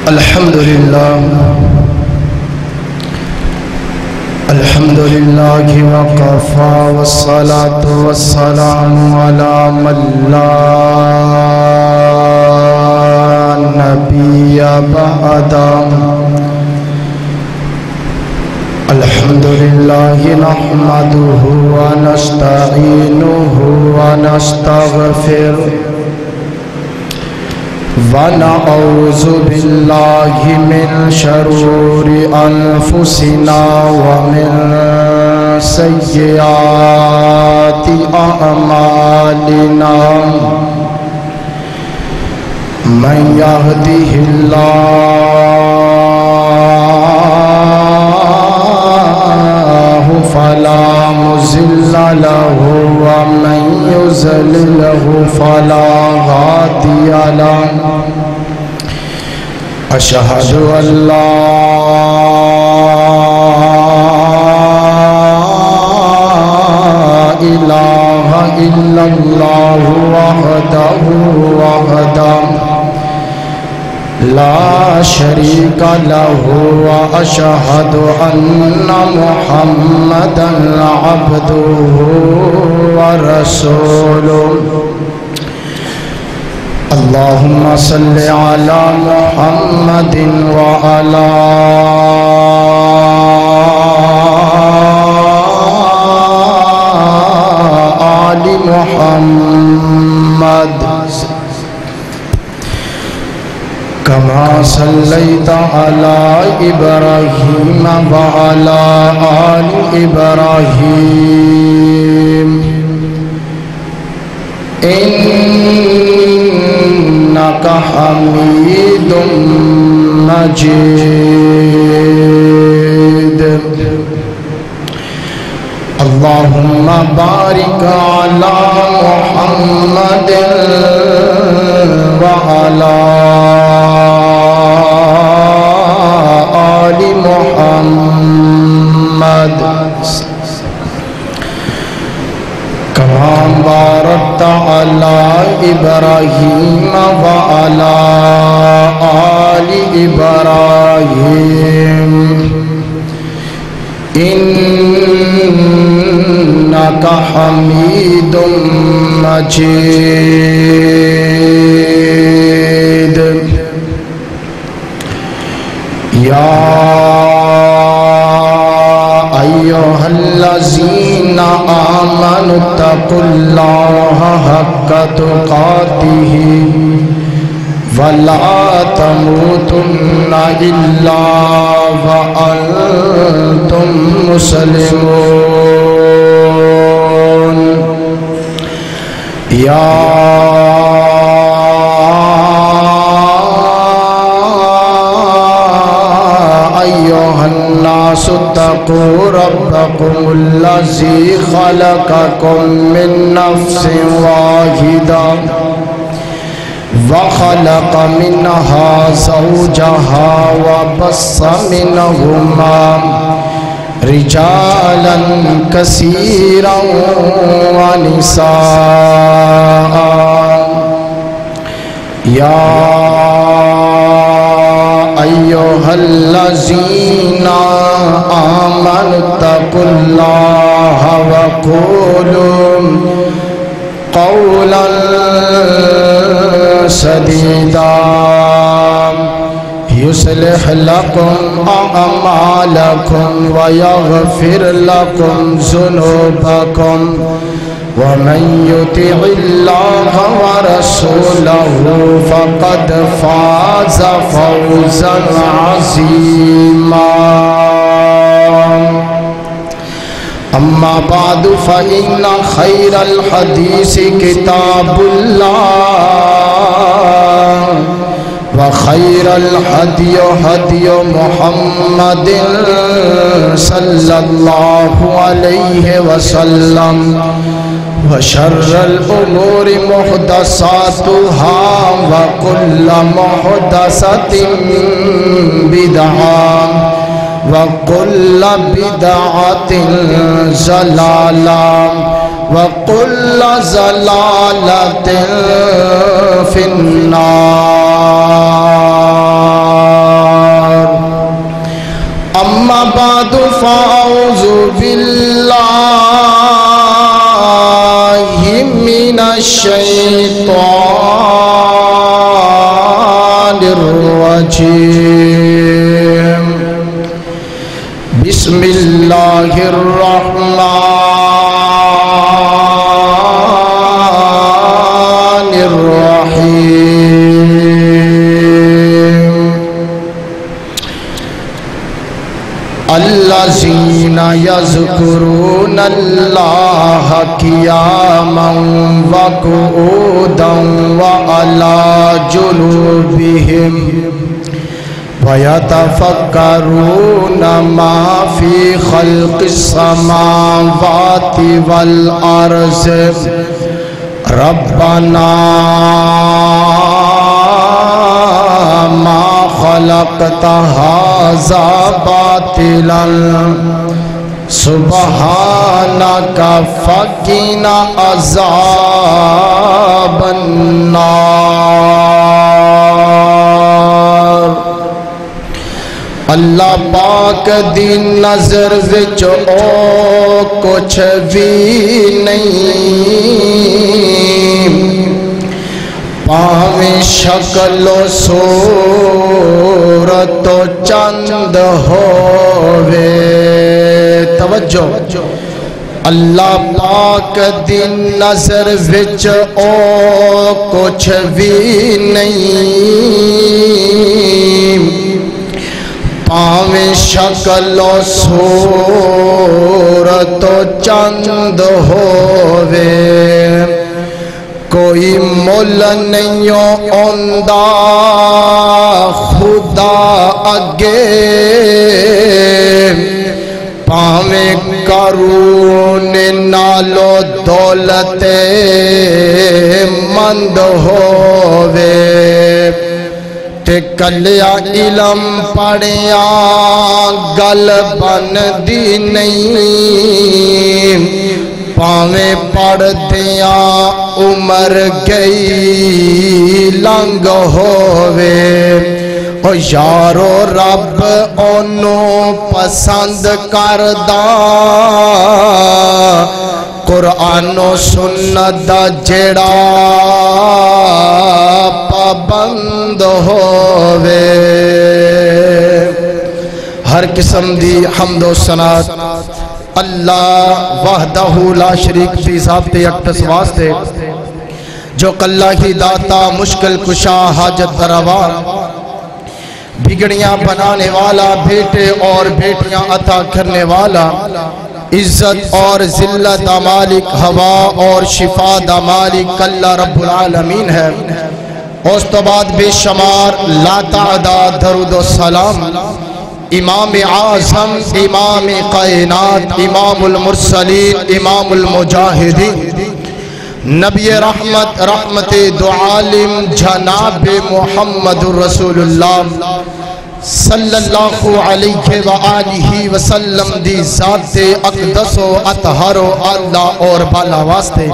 الحمد لله وكفى والصلاة والسلام على من لا نبي بعده. الحمد لله نحمده ونستعينه ونستغفره ونعوذ بالله من شرور أنفسنا ومن سيئات أعمالنا. من يهده الله فلا مضل له ومن يضلل فلا هادي له. أشهد أن لا إله إلا الله وحده لا شريك له وأشهد أن محمدا عبده ورسوله. اللهم صل على محمد وعلى آل محمد كما صليت على إبراهيم وعلى آل إبراهيم إنك حميد مجيد. اللهم بارك على محمد وعلى آل محمد كما باركت على إبراهيم وعلى آل إبراهيم إنك حميد مجيد. يا أيها الذين آمنوا اتقوا الله حق تقاته ولا تموتن إلا وأنتم مسلمون. يا أيها الناس اتقوا ربكم الذي خلقكم من نفس واحدة وخلق منها زوجها وبث منهما رجالا كثيرا ونساء. يا أيها الذين آمنوا اتقوا الله وقولوا قولا سديدا يصلح لكم أعمالكم ويغفر لكم ذنوبكم ومن يطع الله ورسوله فقد فاز فوزا عظيما. أما بعد فإن خير الحديث كتاب الله وخير الهدي هدي محمد صلى الله عليه وسلم وشر الأمور محدثاتها وكل محدثة بدعة وكل بدعة ضلالة وكل ضلالة في النار. الرجيم بسم الله الرحمن الرحيم الذين يذكرون الله قياما وقعودا وعلى جنوبهم ويتفكرون ما في خلق السماوات والأرض ربنا ما خلقت هذا باطلا سبحانك فقنا عذاب النار اللہ پاک دی نظر وچ او کچھ بھی نہیں پاویں شکل و صورت و چند ہووے توجہ اللہ پاک دی نظر وچ او کچھ بھی نہیں پاویں شکل و صورت و چند ہووے کوئی مل نہیں آندا خدا اگے پاویں قارون نالو دولت مند ہووے تے کلیا علم پڑھیا گل بن دی نہیں پاویں پڑھ دیا عمر گئی لنگ ہووے او یارو رب انہوں پسند کردہ قرآن و سنت دا جڑا پابند ہووے ہر قسم دی حمد و ثنا اللہ وحدہ لا شریک فی ذات اقدس واسطے جو اللہ ہی داتا مشکل کشا حاجت روا بگڑیاں بنانے والا بیٹے اور بیٹیاں عطا کرنے والا عزت اور ذلت دا مالک ہوا اور شفا دا مالک اللہ رب العالمین ہے اس تو بعد بے شمار لا تعداد درود و سلام امام اعظم امام کائنات امام المرسلین امام المجاہدین نبی رحمت رحمت دو عالم جناب محمد رسول اللہ صلی اللہ علیہ وآلہ وسلم دی ذات اقدس و اطہر و اعلیٰ اور بالا واسطے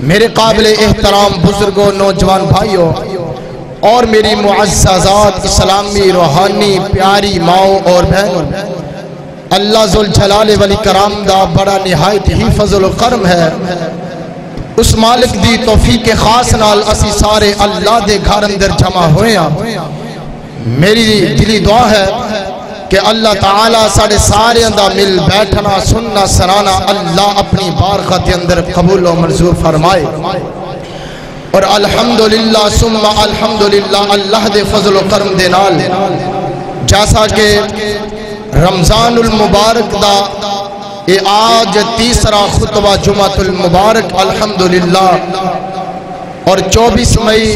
میرے قابل احترام بزرگوں نوجوان بھائیوں اور میری معززات اسلامی روحانی پیاری ماؤں اور بہنوں اللہ ذوالجلال والاکرام دا بڑا نہایت ہی فضل و کرم ہے اس مالک دی توفیق خاص نال اسی سارے اللہ دے گھر اندر جمع ہوئے ہیں میری دلی دعا ہے کہ اللہ تعالیٰ ساڑھے سارے اندہ مل بیٹھنا سننا سرانا اللہ اپنی بارگاہ کے اندر قبول و منظور فرمائے اور الحمدللہ ثم الحمدللہ اللہ دے فضل و کرم دے نال جیسا کہ رمضان المبارک دا اے آج تیسرا خطبہ جمعۃ المبارک الحمدللہ اور 24 مئی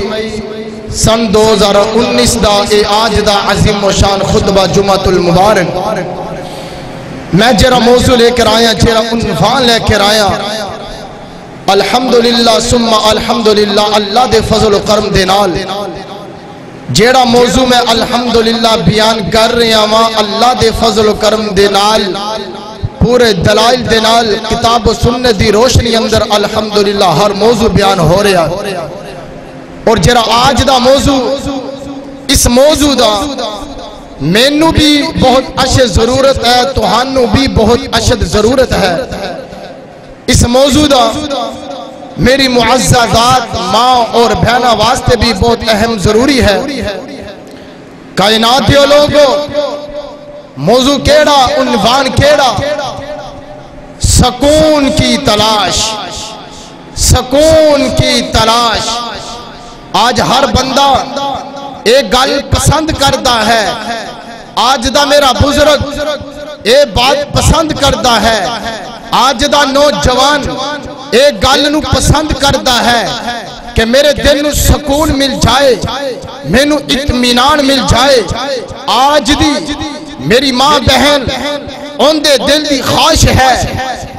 سن 2019 دا اے آج دا عظیم و شان خطبہ جمعۃ المبارک میں جرا موضوع لے کر آیا جرا عنوان لے کر آیا الحمدللہ ثم الحمدللہ اللہ دے فضل و کرم دے نال جیڑا موضوع میں الحمدللہ بیان کر رہے ہیں وہاں اللہ دے فضل و کرم دے نال پورے دلائل دے نال کتاب و سنت دی روشنی اندر الحمدللہ ہر موضوع بیان ہو رہا اور جرا آج دا موضوع اس موضوع دا مینو بھی بہت اشد ضرورت ہے توہانو بھی بہت اشد ضرورت ہے اس موضوع دا میری معززات ماں اور بہنہ واسطے بھی بہت اہم ضروری ہے کائناتیو لوگو موضوع کیڑا عنوان کیڑا سکون کی تلاش سکون کی تلاش آج ہر بندہ ایک گل پسند کرتا ہے آج دا میرا بزرگ ایک بات پسند کرتا ہے آج دا نوجوان ایک گل نو پسند کرتا ہے کہ میرے دل نو سکون مل جائے میں نو اطمینان مل جائے آج دی میری ماں بہن ان دے دل دی خواہش ہے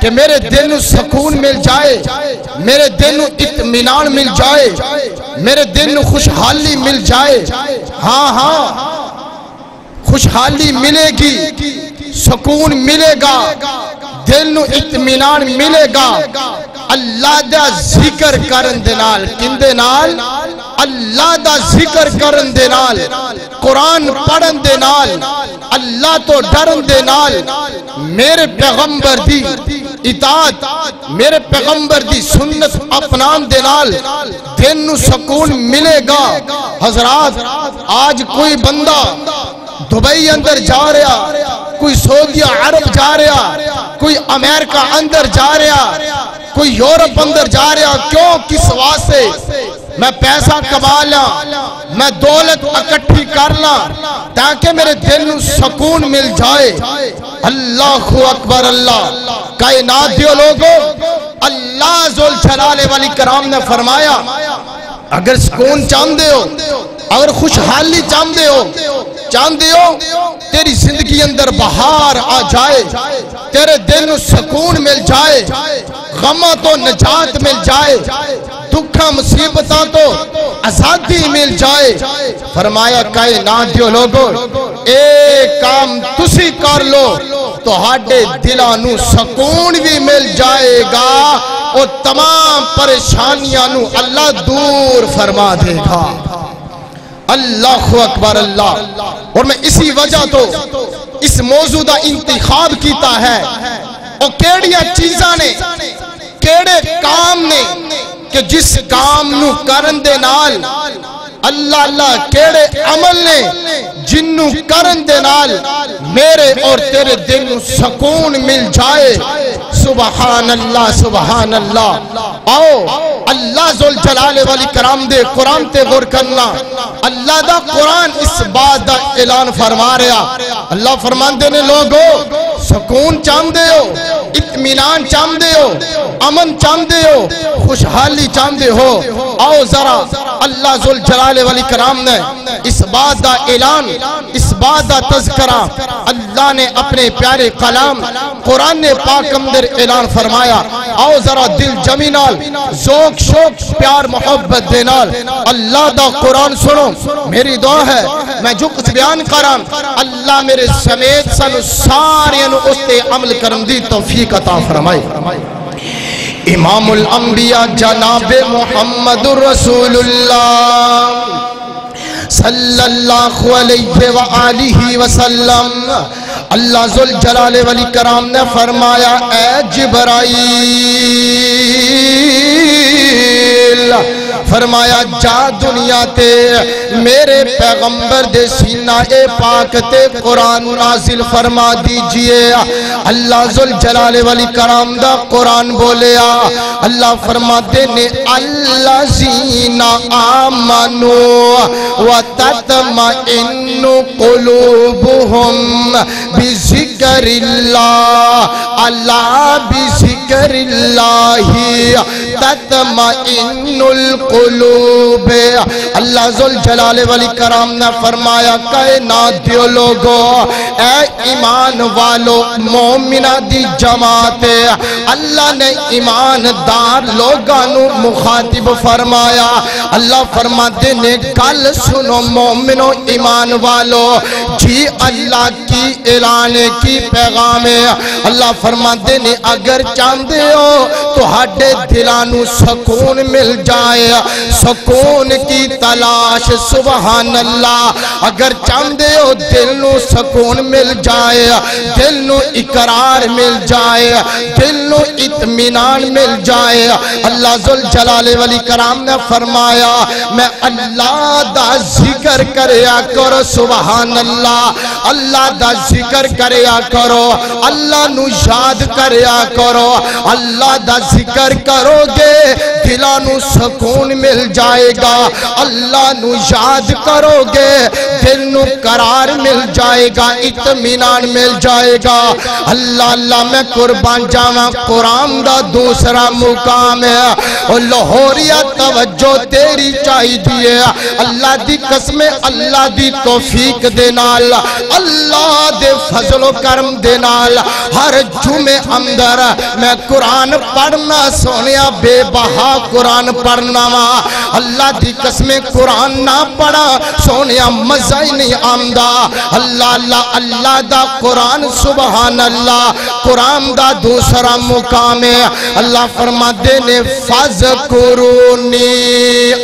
کہ میرے دل نو سکون مل جائے میرے دل نو اطمینان مل جائے میرے دل نو خوشحالی مل جائے ہاں ہاں خوشحالی ملے گی سکون ملے گا دل نو اطمینان ملے گا اللہ دا ذکر کرن دے نال کن دے نال اللہ دا ذکر کرن دے نال قرآن پڑھن دے نال اللہ تو ڈرن دے نال میرے پیغمبر دی اطاعت میرے پیغمبر دی سنت اپنان دے نال دل نو سکون ملے گا حضرات آج کوئی بندہ دبئی اندر جا رہا کوئی سعودی عرب جا رہا کوئی امریکہ اندر جا رہا کوئی یورپ اندر جا رہا کیوں کس واسطے میں پیسہ کما لاں میں دولت اکٹھی کر لاں تاکہ میرے دل نو سکون مل جائے اللہ اکبر اللہ کائنات دیو لوگو اللہ ذوالجلال والاکرام نے فرمایا اگر سکون چاہندے ہو اگر خوشحالی چاہندے ہو تیری زندگی اندر بہار آ جائے تیرے دل نو سکون مل جائے غمہ تو نجات مل جائے دکھا مصیبتاں تو آزادی مل جائے فرمایا کائنات دیو لوگو ایک کام تسی کر لو تو ہاڈے دلاں نو سکون بھی مل جائے گا اور تمام پریشانیاں نو اللہ دور فرما دے گا اللہ اکبر اللہ اور میں اسی وجہ تو اس موضوع دا انتخاب کیتا ہے اور کیڑیاں چیزاں نے کیڑے کام نے کہ جس کام نو کرن دے نال اللہ اللہ کیڑے عمل نے جنو کرن دے نال میرے اور تیرے دل نو سکون مل جائے سبحان اللہ آؤ اللہ ذوالجلال والاکرام دے قرآن تے غور کرنا اللہ دا قرآن اس بات دا اعلان فرما رہا اللہ فرماندے نے لوگو سکون چاہندے ہو اطمینان چاہندے ہو امن چاہندے ہو خوشحالی چاہندے ہو آؤ ذرا اللہ ذوالجلال والاکرام نے اس بات دا اعلان اس بات دا تذکرہ اللہ نے اپنے پیارے کلام قرآن پاک اندر اعلان فرمایا آؤ ذرا دل جمی نال ذوق شوق پیار محبت دے نال اللہ دا قرآن سنو میری دعا ہے میں جو کچھ بیان کرام اللہ میرے سمیت سن سارے اس تے عمل کرن دی توفیق عطا فرمائے امام الانبیاء جناب محمد رسول اللہ صلی اللہ علیہ وآلہ وسلم اللہ ذوالجلال والاکرام نے فرمایا اے جبرائیل فرمایا جا دنیا تے میرے پیغمبر دے سینہ پاک تے قرآن نازل فرما دیجئے اللہ ذوالجلال والاکرام دا قرآن بولیا اللہ فرما دینے الذین آمنوا وتطمئن قلوبهم بذکر اللہ اللہ بذکر اللہ تطمئن القلوب اللہ ذوالجلال والاکرام نے فرمایا کائنات دیو لوگو اے ایمان والو مومنہ دی جماعت اللہ نے ایماندار لوگانو مخاطب فرمایا اللہ فرماتے نے کل سنو مومنو ایمان والو جی اللہ کی اعلان کی پیغام ہے اللہ فرماتے نے اگر چاہتے ہو تو ہڈے دلانو سکون مل جائے سکون کی تلاش سبحان اللہ اگر چاہتے ہو دل نو سکون مل جائے دل نو اقرار مل جائے دل نو اطمینان مل جائے اللہ ذوالجلال والاکرام نے فرمایا میں اللہ دا ذکر ذکر کریا کرو سبحان اللہ اللہ دا ذکر کریا کرو اللہ نو یاد کریا کرو اللہ دا ذکر کرو گے دلانو سکون مل جائے گا اللہ نو یاد کرو گے دل نو قرار مل جائے گا اطمینان مل جائے گا اللہ اللہ میں قربان جاواں قرآن دا دوسرا مقام ہے اور لاہوریا توجہ تیری چاہی دیئے اللہ دی قسم اللہ دی توفیق دے نال اللہ دے فضل و کرم دے نال ہر جمعے اندر میں قرآن پڑھنا سونیا بے بہا قرآن پڑھنا وا اللہ دی قسم قرآن نہ پڑھا سونیا مزہ ہی نہیں آمدہ اللہ اللہ اللہ دا قرآن سبحان اللہ قرآن دا دوسرا مقام ہے اللہ فرما دینے فَذْكُرُونِي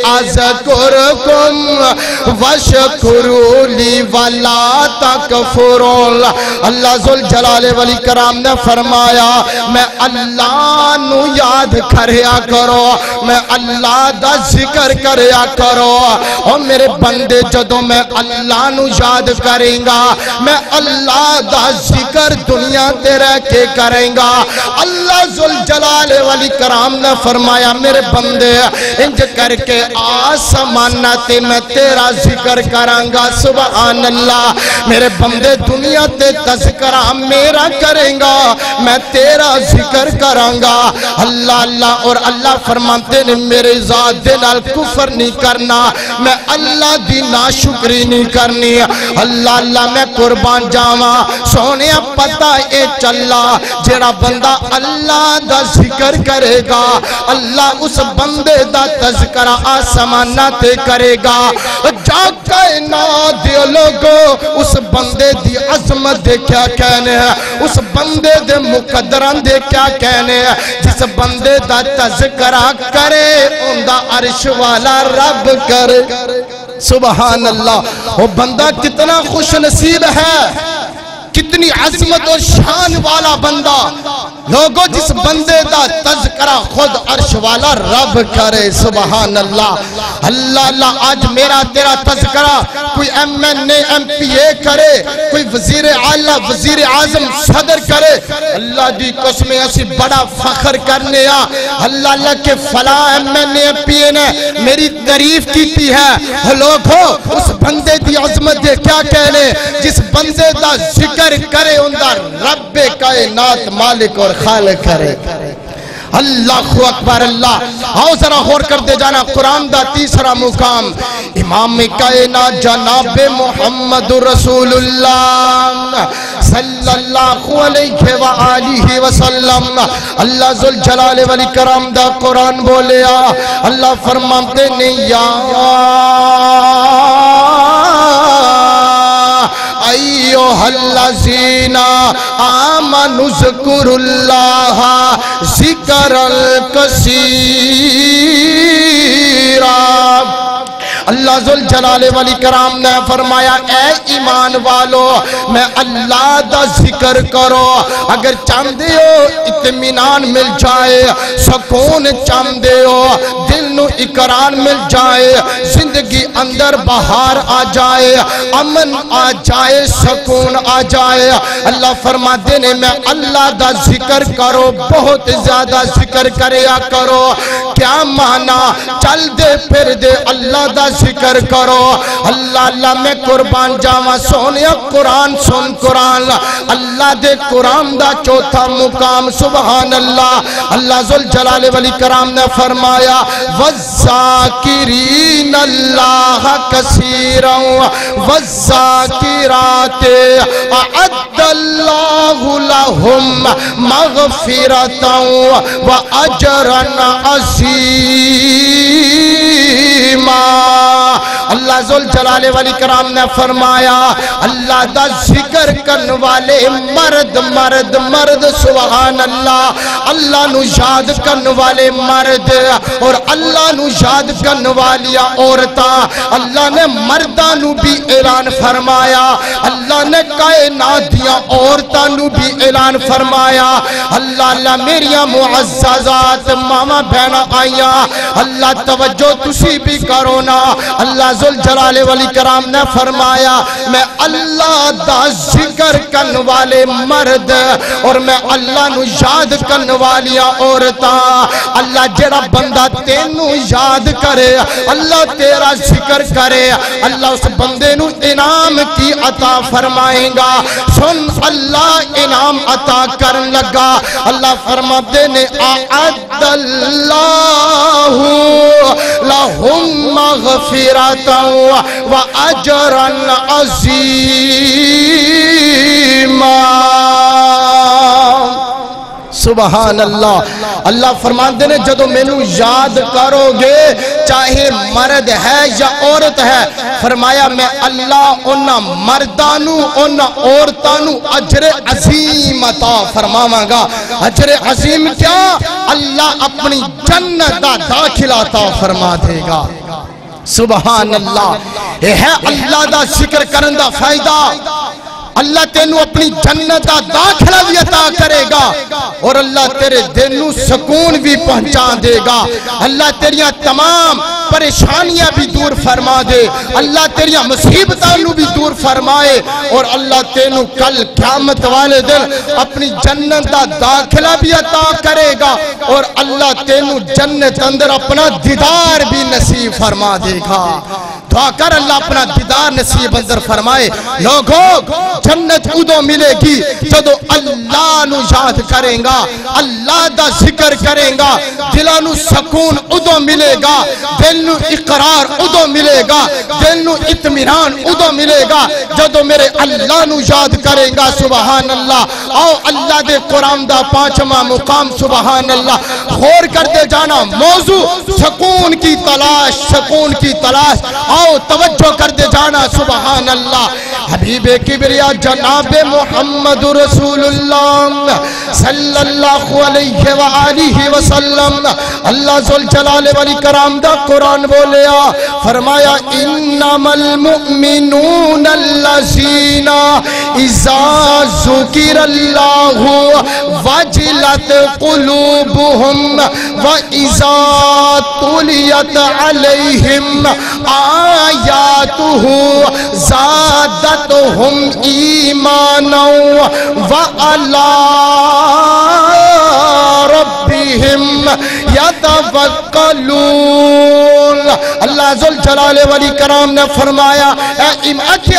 أَذْكُرْكُمْ وَاشْكُرُوا لِي وَلَا تَكْفُرُونَ اللہ ذوالجلال والاکرام نے فرمایا میں اللہ نو یاد کریا کرو میں اللہ دا ذکر کریا کرو اور میرے بندے جدوں میں اللہ نو یاد کریں گا میں اللہ دا ذکر دنیا تے رہ کے کریں گا اللہ ذوالجلال والاکرام نے فرمایا میرے بندے انج کر کے آسمانہ تے میں تیرا ذکر کراں گا سبحان اللہ میرے بندے دنیا تے تذکرہ میرا کریں گا میں تیرا ذکر کراں گا اللہ اللہ اور اللہ فرماتے نے میرے ذات دے نال کفر نہیں کرنا میں اللہ دی ناشکری نہیں کرنی اللہ اللہ میں قربان جاواں سونے پتہ اے چلا جڑا بندہ اللہ دا ذکر کرے گا اللہ اس بندے دا تذکرہ آسمانہ تے کرے گا جا کائنات دے لوگو اس بندے دی عظمت دے کیا کہنے ہیں اس بندے دے مقدران دے کیا کہنے ہیں جس بندے دا تذکرہ کرے ان دا عرش والا رب کرے سبحان اللہ وہ بندہ کتنا خوش نصیب ہے کتنی عظمت اور شان والا بندہ لوگوں جس بندے دا تذکرہ خود عرش والا رب کرے سبحان اللہ اللہ اللہ آج میرا تیرا تذکرہ کوئی M N A M P A کرے کوئی وزیر اعلیٰ وزیر اعظم صدر کرے اللہ دی قسمیں ایسی بڑا فخر کرنے اللہ اللہ کے فلاں M N A M P A نے میری تعریف کی ہے لوگوں اس بندے دی عظمت دے کیا کہنے جس بندے دا ذکر کرے اندر رب کائنات مالک اور خالق کرے اللہ اکبر اللہ آؤ ذرا غور کر دے جانا قرآن دا تیسرا مقام امام کائنات جناب محمد رسول اللہ صلی اللہ علیہ وآلہ وسلم اللہ ذوالجلال والاکرام دا قرآن بولیا اللہ فرماتے نے یا ایوہ الذین آمنوا اذکروا اللہ ذکرا کثیرا اللہ ذوالجلال والاکرام نے فرمایا اے ایمان والو میں اللہ دا ذکر کرو اگر چاندے ہو اطمینان مل جائے سکون چاندے ہو دل نو اقرار مل جائے زندگی اندر بہار آ جائے امن آ جائے سکون آ جائے اللہ فرما دینے میں اللہ دا ذکر کرو بہت زیادہ ذکر کریا کرو کیا مانا چل دے پھر دے اللہ دا ذکر کرو اللہ اللہ میں قربان جاواں سونیا قرآن سن قرآن اللہ دے قرآن دا چوتھا مقام سبحان اللہ اللہ ذوالجلال والاکرام نے فرمایا والذاکرین اللہ کثیرا والذاکرات اعد اللہ لہم مغفرتا واجرا عظیما اللہ ذوالجلال والاکرام نے فرمایا اللہ دا ذکر کرن والے مرد مرد مرد سبحان اللہ اللہ نو یاد کرن والے مرد اور اللہ نو یاد کرن والیا عورتاں اللہ نے مرداں نو بھی اعلان فرمایا اللہ نے کائنات دیاں عورتاں نو بھی اعلان فرمایا اللہ اللہ میریاں معززات ماما بہنا آئیاں اللہ توجہ تسی بھی کرو نا اللہ ذوالجلال والاکرام نے فرمایا میں اللہ دا ذکر کرن والے مرد اور میں اللہ نو یاد کرن والیاں عورتاں، اللہ جڑا بندہ تینوں یاد کرے، اللہ تیرا ذکر کرے، اللہ اس بندے نو انعام کی عطا فرمائے گا۔ سن اللہ انعام عطا کرن لگا، اللہ فرماتے نے اعد اللہ لہم مغفرتا و اجرا عظیما۔ سبحان اللہ۔ اللہ فرماتے ہیں جدو مینوں یاد کرو گے چاہے مرد ہے یا عورت ہے، فرمایا میں اللہ انہاں مردانو انہاں عورتانو اجر عظیم عطا فرماواں گا۔ اجر عظیم کیا؟ اللہ اپنی جنت دا داخلہ عطا فرما دے گا۔ سبحان اللہ۔ یہ ہے اللہ دا ذکر کرن دا فائدہ۔ اللہ تینوں اپنی جنت دا داخلہ بھی عطا کرے گا اور اللہ تیرے دل نو سکون بھی پہنچا دے گا۔ اللہ تیریاں تمام پریشانیاں بھی دور فرما دے، اللہ تیریاں مصیبتاں نو بھی دور فرمائے اور اللہ تینوں کل قیامت والے دن اپنی جنت دا داخلہ بھی عطا کرے گا اور اللہ تینوں جنت اندر اپنا دیدار بھی نصیب فرما دے گا۔ دعا کر اللہ اپنا دیدار نصیب اندر فرمائے۔ لوگوں جنت ادو ملے گی جدو اللہ نو یاد کریں گا، اللہ دا ذکر کریں گا، دلانو سکون ادو ملے گا، دل نو اقرار ادو ملے گا، دل نو اطمینان ادو ملے گا جدو میرے اللہ نو یاد کریں گا۔ سبحان اللہ۔ آؤ اللہ دے قرآن دا 5واں مقام سبحان اللہ غور کرتے جانا، موضوع سکون کی تلاش، سکون کی تلاش۔ آؤ توجہ کرتے جانا سبحان اللہ۔ حبیب کبریا جناب محمد رسول اللہ صلی اللہ علیہ وآلہ وسلم، اللہ ذوالجلال والاکرام دا قرآن بولیا، فرمایا انما المؤمنون الذین اذا ذکر اللہ وجلت قلوبهم واذا تلیت علیہم آیاتہ زادتہم ایمانا وعلی ربہم یتوکلون۔ اللہ ذوالجلال والاکرام نے فرمایا،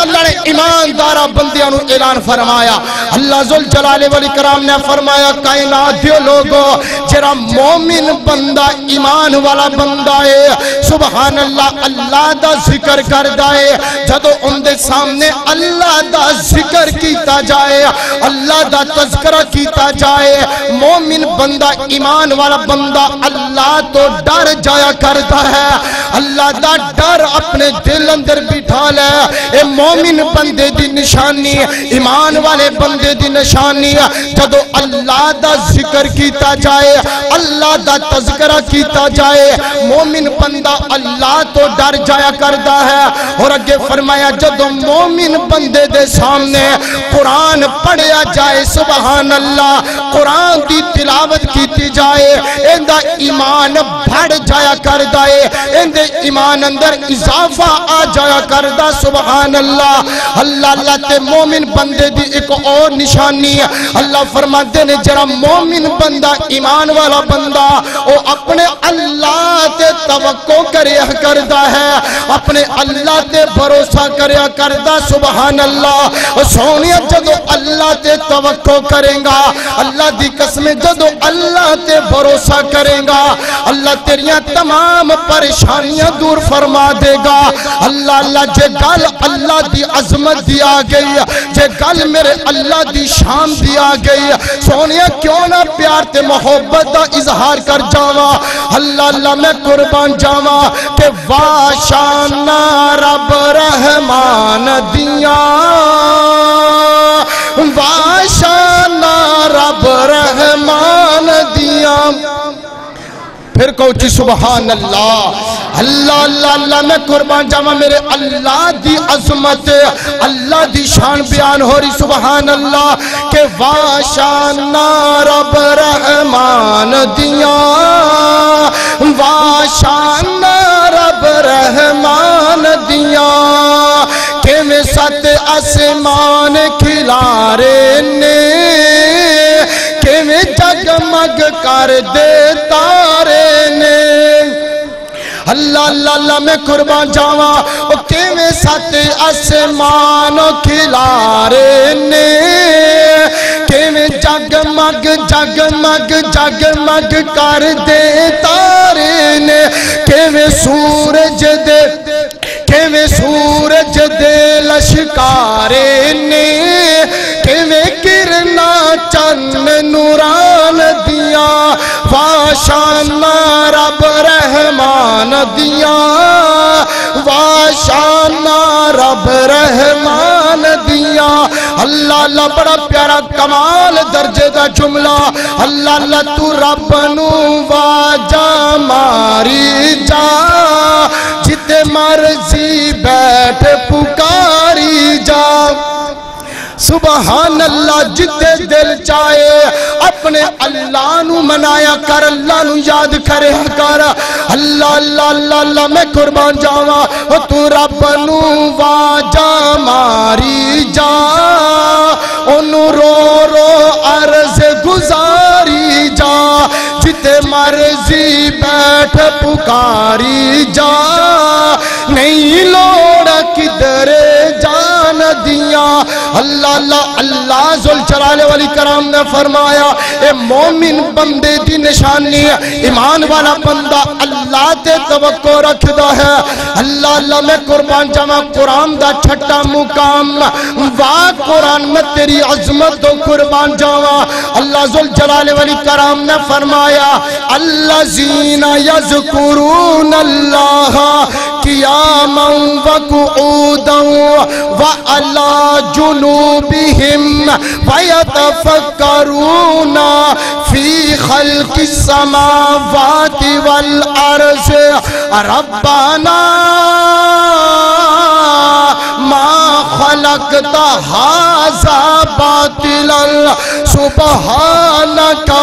اللہ نے ایماندارہ بندیاں نو اعلان فرمایا۔ اللہ ذوالجلال والاکرام نے فرمایا کائنات دیو لوگو جرا مومن بندہ ایمان والا بندہ ہے سبحان اللہ اللہ دا ذکر کردہ ہے، جدو ان دے سامنے اللہ دا ذکر کیتا جائے، اللہ دا تذکرہ کیتا جائے، مومن بندہ ایمان والا بندہ اللہ تو ڈر جایا کرتا ہے، اللہ دا ڈر اپنے دل اندر بٹھا لے۔ اے مومن بندے دی نشانی، ایمان والے بندے دی نشانی، جدو اللہ دا ذکر کیتا جائے، اللہ دا تذکرہ کیتا جائے، مومن بندہ اللہ تو ڈر جایا کرتا ہے۔ اور اگے فرمایا جدو مومن بندے دے سامنے قرآن پڑھیا جائے سبحان اللہ، قرآن دی تلاوت کیتی جائے، اندہ ایمان بڑھ جایا کرتا ہے، اندہ ایمان اندر اضافہ آ جایا کرتا سبحان اللہ۔ اللہ اللہ تے مومن بندے دی ایک اور نشانی ہے، اللہ فرماتے نے جرا مومن بندہ ایمان والا بندہ وہ اپنے اللہ تے توقع کریا کرتا ہے، اپنے اللہ تے بھروسہ کریا کرتا سبحان اللہ۔ سونیا جدو اللہ تے توقع کریں گا، اللہ دی قسم جدو اللہ تے بھروسہ کریں گا، اللہ تیریاں تمام پریشانیاں دور فرما دے گا۔ اللہ اللہ جے گل اللہ دی عظمت دیا گئی، جے گل میرے اللہ دی شان دیا گئی، سونیا کیوں نہ پیار تے محبت دا اظہار کر جاوا۔ اللہ اللہ میں قربان جاوا کہ واشانا رب رحمان دیا، واشانا رب رحمان دیا۔ پھر کہو سبحان اللہ۔ اللہ اللہ اللہ میں قربان جاوا میرے اللہ دی عظمت اللہ دی شان بیان ہو رہی سبحان اللہ کہ واشانا رب رحمان دیا، واشانا رب رحمان دیا۔ سات آسمان کھلارے نے کیویں جگمگ کر دے تارے نے اللہ اللہ اللہ میں قربان جاواں او کیویں سات آسمان کھلارے نے کیویں جگمگ جگمگ جگمگ کر دے تارے نے کیویں سورج دے لشکارے نے کیویں کرنا چند نوران دیاں واشانہ رب رحمان دیاں واشانہ رب رحمان دیاں اللہ اللہ بڑا پیارا کمال درجے دا جملہ اللہ اللہ تو رب نو واجا ماری جا جتے مرضی بیٹھ پکاری جا سبحان اللہ جتے دل چاہے اپنے اللہ نو منایا کر اللہ نو یاد کرے کر اللہ اللہ اللہ اللہ میں قربان جاواں تو رب نو واجا ماری جا انو رو رو عرض گزاری جا جتے مرضی بیٹھ پکاری جا نہیں لوڑا کدھر جان دیاں اللہ اللہ اللہ ذوالجلال والاکرام نے فرمایا اے مومن بندے دی نشانی ایمان والا بندہ اللہ تے توقع رکھدا ہے اللہ اللہ میں قربان جاواں قرآن دا چھٹا مقام واہ قرآن میں تیری عظمت تو قربان جاواں اللہ ذوالجلال والاکرام نے فرمایا الذین یذکرون اللہ قیاما وقعودا وعلی جنوبہم ویتفکرون فی خلق السماوات والارض ربنا ما خلقت هذا باطلا سبحانك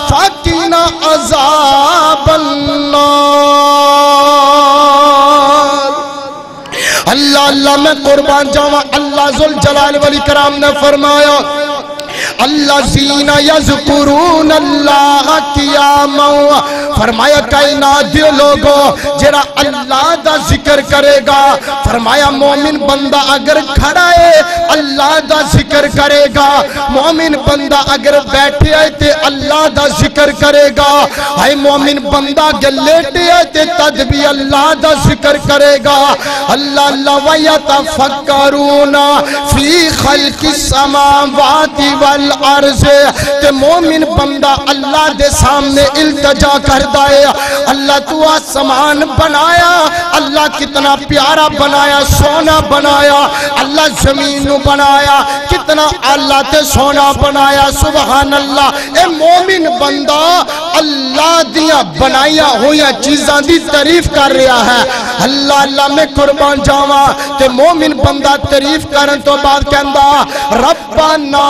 فقنا عذاب النار اللہ اللہ میں قربان جاواں اللہ ذوالجلال والاکرام نے فرمایا الذین یذکرون اللہ قیاما فرمایا کائنات دے لوگوں جرا اللہ دا ذکر کرے گا فرمایا مومن بندہ اگر کھڑا ہے اللہ دا ذکر کرے گا مومن بندہ اگر بیٹھے ہے تے اللہ دا ذکر کرے گا اے مومن بندہ اگر لیٹے ہے تے تد بھی اللہ دا ذکر کرے گا اللہ اللہ ویتفکرون فی خلق السماوات والارض تے مومن بندہ اللہ دے سامنے التجا کردا ہے اللہ تو آسمان بنایا اللہ کتنا پیارا بنایا سونا بنایا اللہ زمین بنایا کتنا اللہ تے سونا بنایا سبحان اللہ اے مومن بندہ اللہ دیا بنایا ہویا چیزاں دی تعریف کر رہا ہے اللہ اللہ میں قربان جاواں تے مومن بندہ تعریف کرن تو بعد کہندا ربنا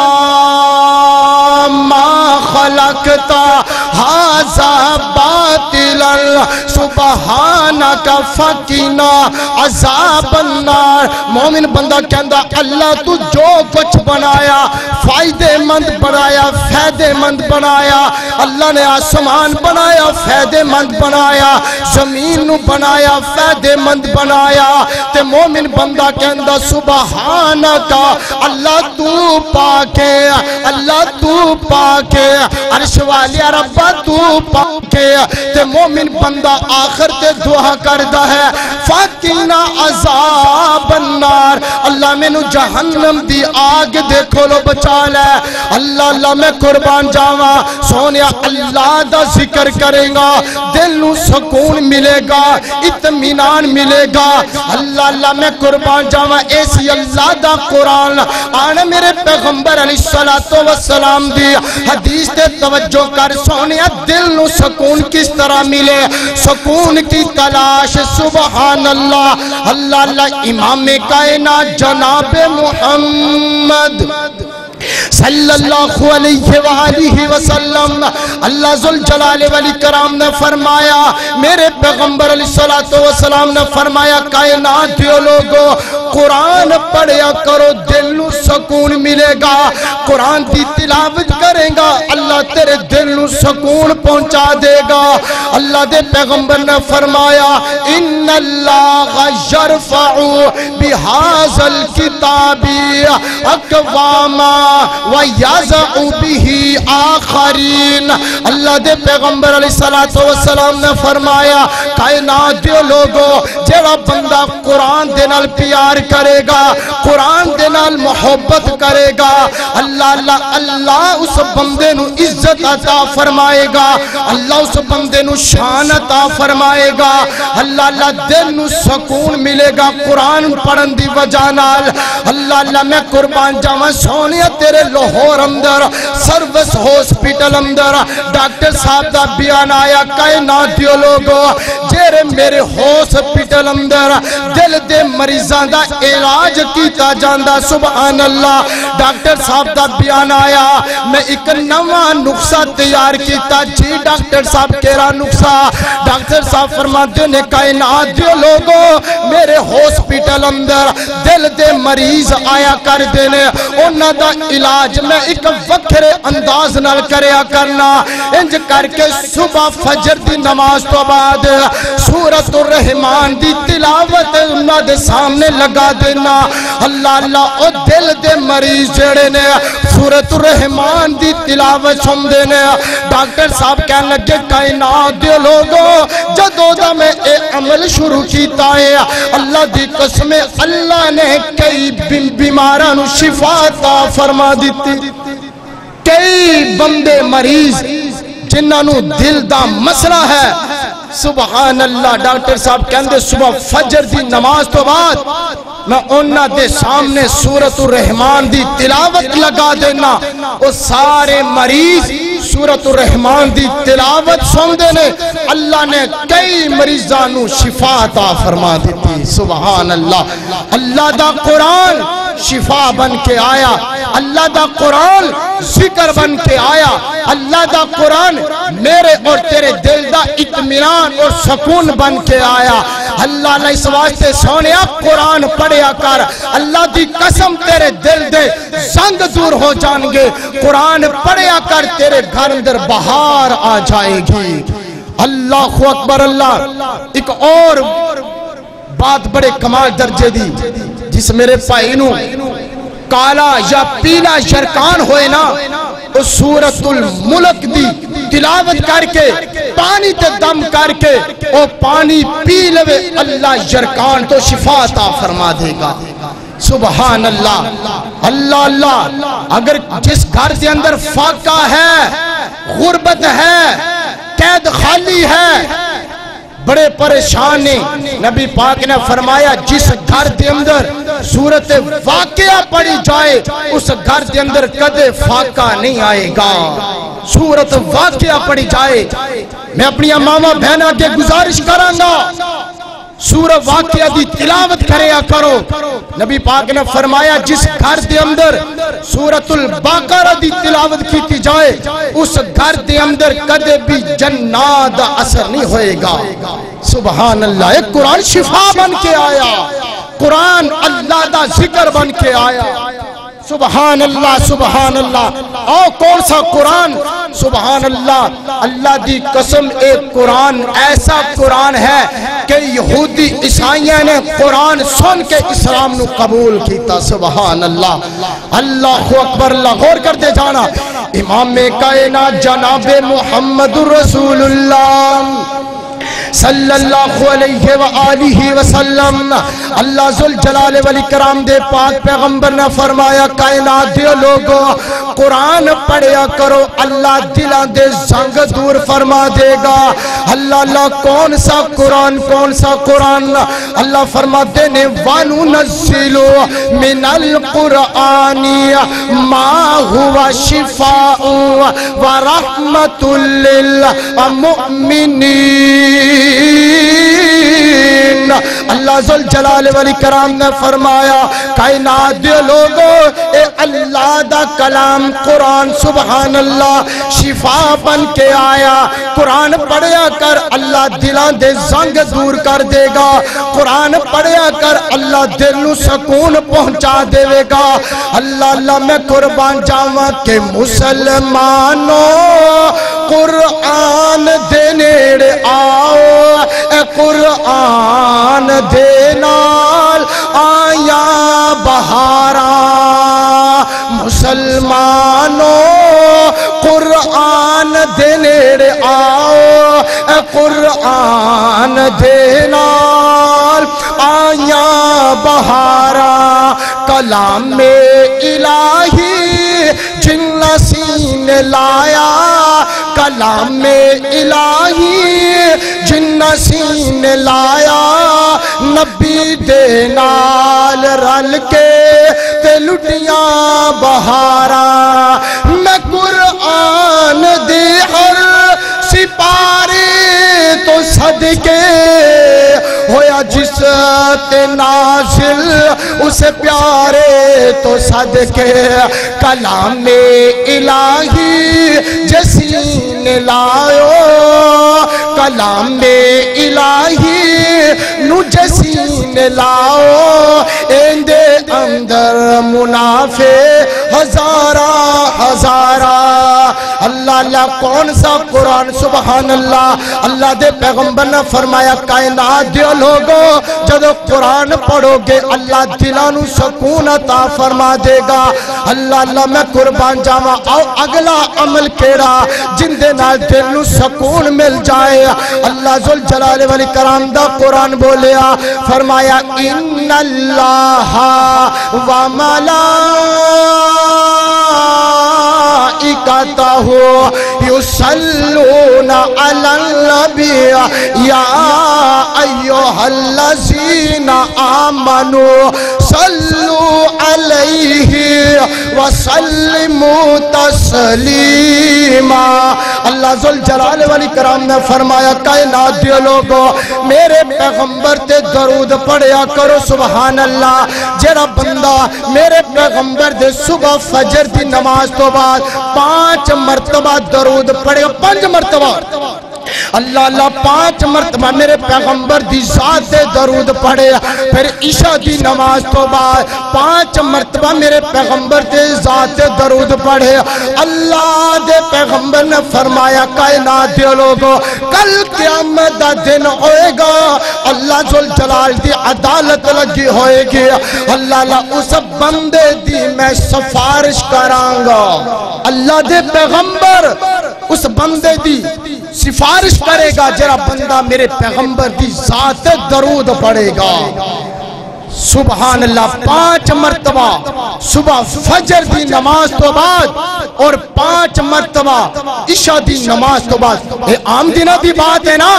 ما خلقتا هذا باطلا سبحانك فقنا عذاب النار مومن بندہ کہندا اللہ تو جو کچھ بنایا فائدے مند بنایا فائدے مند بنایا اللہ نے آسمان بنایا فائدے مند بنایا زمین نو بنایا فائدے مند بنایا تے مومن بندہ کہندا سبحانك اللہ تو پاک ہے اللہ تو پاک ہے عرش والیا ربا تو پاک ہے تے مومن بندہ آخر تے دعا کردا ہے فقنا عذاب النار اللہ میں نو جہنم دی آگ دے کھولو بچا لے اللہ اللہ میں قربان جاواں سونیا اللہ دا ذکر کرے گا دل نو سکون ملے گا اطمینان ملے گا اللہ اللہ میں قربان جاواں ایسی اللہ دا قرآن آنے میرے پیغمبر علیہ السلام دی حدیث تے توجہ کر سونیا دل نو سکون کس طرح ملے سکون کی تلاش سبحان اللہ اللہ اللہ امام کائنات جناب محمد صلی اللہ علیہ وآلہ وسلم، اللہ ذوالجلال والاکرام نے فرمایا، میرے پیغمبر علیہ السلام نے فرمایا، کائنات دیو لوگو قرآن پڑھیا کرو، دل نو سکون ملے گا۔ قرآن دی تلاوت کریں گا، اللہ تیرے دل نو سکون پہنچا دے گا۔ اللہ دے پیغمبر نے فرمایا، ان اللہ یرفع بہذا الکتاب اقواما وَيَزَعُ بِهِ آخَرِينَ۔ اللہ دے پیغمبر علیہ السلام نے فرمایا، کائنات دے لوگو جیڑا بندہ قرآن دے نال پیار کرے گا، قرآن دے نال محبت کرے گا، اللہ اس بندے نو عزت عطا فرمائے گا، اللہ اس بندے نو شان عطا فرمائے گا، اللہ دل نو سکون ملے گا قرآن پڑھن دی وجہ نال۔ اللہ میں قربان جاواں سونیا تیرے لاہور اندر سروس ہاسپٹل اندر ڈاکٹر صاحب دا بیان آیا، کائنات دیو لوگو جیرے میرے ہاسپٹل اندر دل دے مریضاں دا علاج کیتا جاندا، سبحان اللہ۔ ڈاکٹر صاحب دا بیان آیا، میں ایک نواں نقصہ تیار کیتا۔ جی ڈاکٹر صاحب کیرا نقصہ؟ ڈاکٹر صاحب فرماتے نے، کائنات دیو لوگو میرے ہاسپٹل اندر دل دے مریض آیا کر دینے، انہاں دا علاج میں ایک وکھرے انداز نال کریا کرنا، انج کر کے صبح فجر دی نماز تو بعد سورۃ الرحمن دی تلاوت انہاں دے سامنے لگا دینا۔ اللہ او دل دے مریض جڑے نے سورۃ الرحمن دی تلاوت سن دینے۔ ڈاکٹر صاحب کہنے لگے، کائنات دے لوگو جدوں دا میں اے عمل شروع کیتا ہے، اللہ دی قسم اللہ نے کئی بیماراں نو شفا عطا فرما دیتی۔ کئی بندے مریض جنہاں نو دل دا مسئلہ ہے، سبحان اللہ، ڈاکٹر صاحب کہندے صبح فجر دی نماز تو بعد میں انہاں دے سامنے سورۃ الرحمن دی تلاوت لگا دینا، وہ سارے مریض سورۃ الرحمن دی تلاوت سن دینے، اللہ نے کئی مریضاں نو شفا عطا فرما دیتی، سبحان اللہ۔ اللہ دا قرآن شفا بن کے آیا، اللہ دا قرآن ذکر بن کے آیا، اللہ دا قرآن میرے اور تیرے دل دا اطمینان اور سکون بن کے آیا۔ اللہ نے اس واسطے سونیا قرآن پڑھیا کر، اللہ دی قسم تیرے دل دے زنگ دور ہو جان گے، قرآن پڑھیا کر تیرے گھر اندر بہار آ جائے گی۔ اللہ اکبر۔ اللہ ایک اور بات بڑے کمال درجے دی، جس میرے پائی نو کالا یا پیلا یرکان ہوئے نا، اس سورۃ الملک دی تلاوت کر کے پانی تے دم کر کے او پانی پی لوے، اللہ یرکان تو شفا عطا فرما دے گا، سبحان اللہ۔ اللہ اللہ اگر جس گھر کے اندر فاقہ ہے، غربت ہے، قید خالی ہے، بڑے پریشان نے، نبی پاک نے فرمایا جس گھر دے اندر سورت واقعہ پڑھی جائے اس گھر دے اندر کدے فاقہ نہیں آئے گا۔ سورت واقعہ پڑھی جائے، میں اپنی ماما بہنہ کے گزارش کروں گا سورہ واقعہ دی تلاوت کریا کرو۔ نبی پاک نے فرمایا جس گھر دے اندر سورۃ البقرہ دی تلاوت کیتی جائے اس گھر دے اندر کدے بھی جنات دا اثر نہیں ہوئے گا، سبحان اللہ۔ ایک قرآن شفا بن کے آیا، قرآن اللہ دا ذکر بن کے آیا، سبحان اللہ سبحان اللہ۔ اور کون سا قرآن؟ سبحان اللہ، اللہ دی قسم ایک قرآن ایسا قرآن ہے کہ یہودی عیسائیوں نے قرآن سن کے اسلام نو قبول کیتا، سبحان اللہ۔ اللہ اکبر۔ اللہ غور کرتے جانا، امام کائنات جناب محمد رسول اللہ صلی اللہ علیہ وآلہ وسلم، اللہ ذوالجلال والاکرام دے پاک پیغمبر نے فرمایا کائنات دے لوگو قرآن پڑھیا کرو، اللہ دلان دے زنگ دور فرما دے گا۔ اللہ اللہ کون سا قرآن؟ کون سا قرآن؟ اللہ فرماتے نے وَنُنَزِّلُ مِنَ الْقُرْآنِ مَا هُوَ شِفَاءٌ وَرَحْمَةٌ لِّلْمُؤْمِنِينَ۔ اللہ ذل جلال والاکرام نے فرمایا کائنات دے لوگو اے اللہ دا کلام قرآن سبحان اللہ شفا بن کے آیا قرآن پڑھیا کر اللہ دلان دے زنگ دور کر دے گا قرآن پڑھیا کر اللہ دل نو سکون پہنچا دے گا اللہ اللہ میں قربان جاواں کہ مسلمانوں قرآن دے نیڑے آؤ اے قرآن دے نال آیا بہاراں مسلمانوں قرآن دے نیڑے آؤ اے قرآن دے نال آیا بہاراں کلام الہی جن سین لایا کلام الہی جن سین لایا نبی دے نال رل کے تے لٹیاں بہاراں میں قرآن دے ہر سپارے تو صدقے ہویا جس تے نازل اسے پیارے تو صدقے کلام الہی جسین لائیو کلام الہی نو جسین لاؤ اندے اندر منافع ہزارہ ہزارہ اللہ اللہ کون سا قرآن سبحان اللہ اللہ دے پیغمبر نے فرمایا کائنات دے لوگوں جدو قرآن پڑھو گے اللہ دلانو سکون عطا فرما دے گا اللہ اللہ میں قربان جاواں آؤ اگلا عمل کیڑا جن دے نال دل نو سکون مل جائے اللہ ذل جلال والاکرام دا قرآن بولیا فرمایا ان اللہ و ملائکتہ یصلون علی النبی یا ایہا الذین آمنوا صلوا علیہ وسلموا تسلیما اللہ ذل جلال والاکرام نے فرمایا کائنات دے لوگو میرے پیغمبر تے درود پڑھیا کرو سبحان اللہ جڑا بندہ میرے پیغمبر دے صبح فجر دی نماز تو بعد 5 مرتبہ درود پڑھے 5 مرتبہ اللہ اللہ 5 مرتبہ میرے پیغمبر دی ذات دے درود پڑھے پھر عشاء دی نماز تو بعد 5 مرتبہ میرے پیغمبر دے ذات دے درود پڑھے اللہ دے پیغمبر نے فرمایا کائنات دے لوگو کل قیامت دا دن ہوئے گا اللہ ذل جلال دی عدالت لگی ہوئے گی اللہ اللہ اس بندے دی میں سفارش کرانگا اللہ دے پیغمبر اس بندے دی سفارش کرے گا جرا بندہ میرے پیغمبر دی ذات درود پڑھے گا سبحان اللہ 5 مرتبہ صبح فجر دی نماز تو بعد اور 5 مرتبہ عشاء دی نماز تو بعد یہ عام دنہ دی بات ہے نا